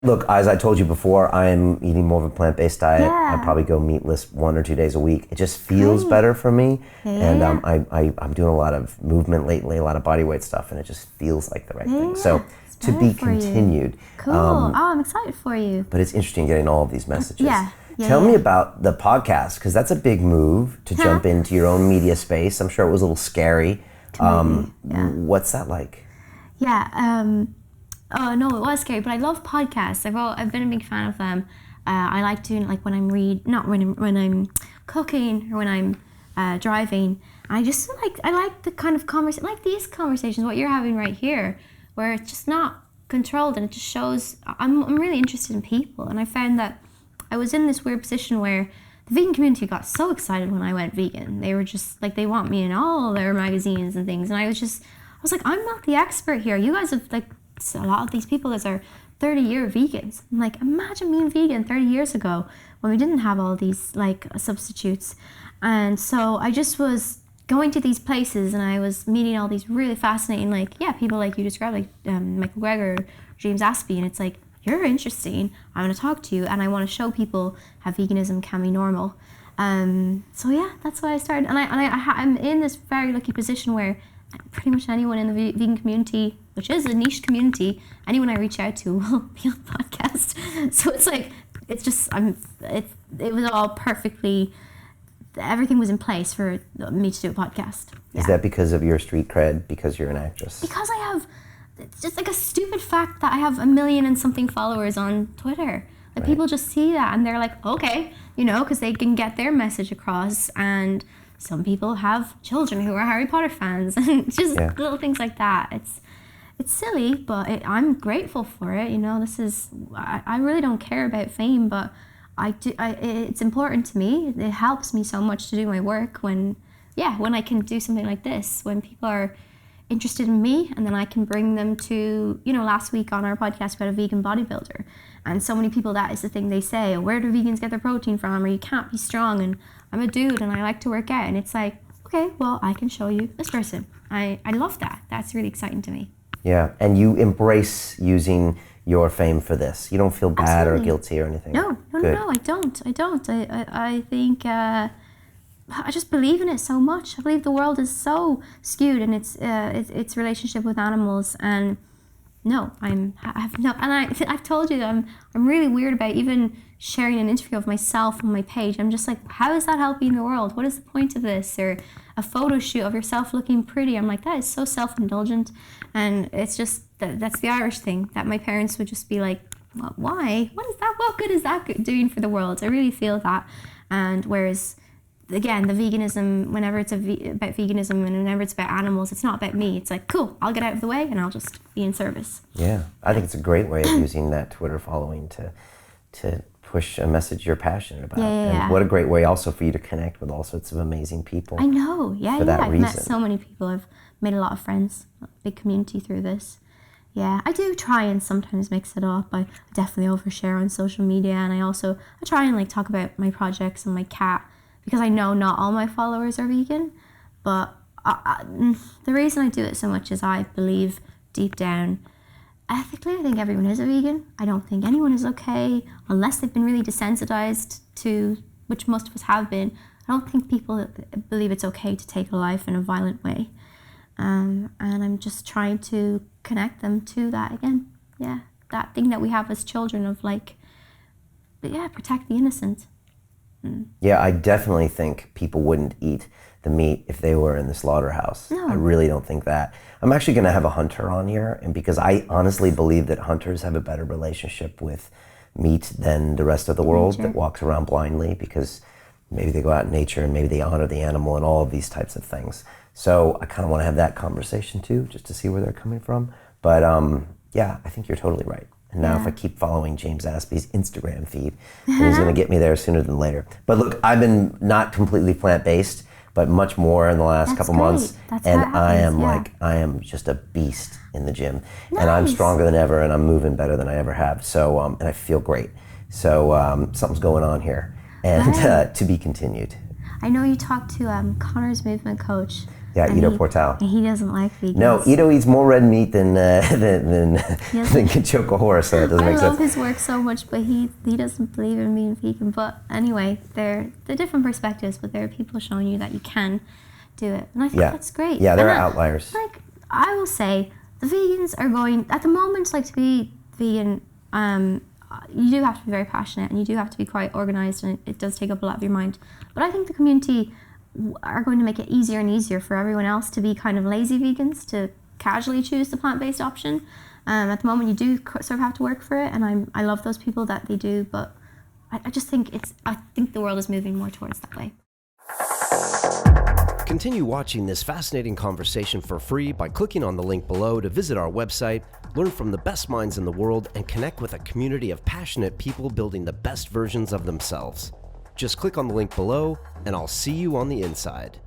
Look, as I told you before, I'm eating more of a plant-based diet. I Yeah. probably go meatless 1 or 2 days a week. It just feels Great. better for me. Yeah, And yeah, I'm doing a lot of movement lately, a lot of body weight stuff, and it just feels like the right yeah. thing. Yeah. So It's to better be for you. continued. Cool. Oh, I'm excited for you. But it's interesting getting all of these messages. Yeah, yeah, Tell me yeah. about the podcast, because that's a big move to jump into your own media space. I'm sure it was a little scary. Completely. Yeah. What's that like? Yeah. Oh no, it was scary, but I love podcasts. I've been a big fan of them. I like doing like when I'm not when I'm cooking or when I'm driving. I just I like the kind of conversation, like these conversations, what you're having right here, where it's just not controlled and it just shows. I'm really interested in people, and I found that I was in this weird position where the vegan community got so excited when I went vegan. They were just like, they want me in all their magazines and things, and I was like, I'm not the expert here. You guys have like a lot of these people that are 30-year vegans. I'm like, imagine being vegan 30 years ago when we didn't have all these like substitutes. And so I just was going to these places and I was meeting all these really fascinating, like, yeah, people like you described, like Michael Greger, James Aspey, and it's like, you're interesting, I want to talk to you, and I want to show people how veganism can be normal. So yeah, that's why I started, and I'm in this very lucky position where pretty much anyone in the vegan community, which is a niche community, anyone I reach out to will be on the podcast. So it's like, it's just, it was all perfectly, everything was in place for me to do a podcast. Is that because of your street cred, because you're an actress? Because I have, it's just like a stupid fact that I have 1 million and something followers on Twitter. Like, people just see that and they're like, okay, because they can get their message across. And some people have children who are Harry Potter fans, and just little things like that. It's silly, but I'm grateful for it. This is, I really don't care about fame, but it's important to me. It helps me so much to do my work when I can do something like this, when people are interested in me, and then I can bring them to, last week on our podcast we had a vegan bodybuilder, and so many people, that is the thing they say, where do vegans get their protein from, or you can't be strong, and I'm a dude and I like to work out, and it's like, okay, well, I can show you this person. I love that. That's really exciting to me. Yeah, and you embrace using your fame for this. You don't feel bad Absolutely. or guilty or anything. No, I don't. I think I just believe in it so much. I believe the world is so skewed in its relationship with animals, and I've told you that I'm really weird about even sharing an interview of myself on my page. I'm just like, how is that helping the world? What is the point of this? Or a photo shoot of yourself looking pretty. I'm like, that is so self-indulgent, and it's just that's the Irish thing, that my parents would just be like, why? What is that? What good is that doing for the world? I really feel that. And whereas, again, the veganism, whenever it's about veganism and whenever it's about animals, it's not about me. It's like, cool, I'll get out of the way and I'll just be in service. Yeah, I think it's a great way of using that Twitter following to push a message you're passionate about. And what a great way also for you to connect with all sorts of amazing people. I know, for that I've reason. met so many people. I've made a lot of friends, a big community through this. Yeah, I do try and sometimes mix it up. I definitely overshare on social media, and I try and talk about my projects and my cat, because I know not all my followers are vegan, but the reason I do it so much is I believe deep down, ethically, I think everyone is a vegan. I don't think anyone is okay unless they've been really desensitized to, which most of us have been. I don't think people believe it's okay to take a life in a violent way. And I'm just trying to connect them to that again. Yeah, that thing that we have as children of protect the innocent. Yeah, I definitely think people wouldn't eat the meat if they were in the slaughterhouse. No. I really don't think that. I'm actually going to have a hunter on here, and because I honestly believe that hunters have a better relationship with meat than the rest of the world that walks around blindly, because maybe they go out in nature and maybe they honor the animal and all of these types of things. So I kind of want to have that conversation too, just to see where they're coming from. But yeah, I think you're totally right. And now if I keep following James Aspey's Instagram feed, then he's going to get me there sooner than later. But look, I've been not completely plant-based, but much more in the last couple months. And I am just a beast in the gym. Nice. And I'm stronger than ever, and I'm moving better than I ever have. So, and I feel great. So something's going on here. And to be continued. I know you talked to Connor's movement coach. Yeah, And Ito Portal. And he doesn't like vegans. No, Ito eats more red meat than than Kachoko Horse, so that doesn't I make love sense. his work so much, but he doesn't believe in being vegan. But anyway, they're different perspectives, but there are people showing you that you can do it, and I think that's great. Yeah, there And are outliers. Like, I will say, the vegans are going at the moment. Like, to be vegan, you do have to be very passionate, and you do have to be quite organized, and it does take up a lot of your mind. But I think the community are going to make it easier and easier for everyone else to be kind of lazy vegans, to casually choose the plant-based option. At the moment, you do sort of have to work for it, and I love those people that they do, but I just think I think the world is moving more towards that way. Continue watching this fascinating conversation for free by clicking on the link below to visit our website, learn from the best minds in the world, and connect with a community of passionate people building the best versions of themselves. Just click on the link below, and I'll see you on the inside.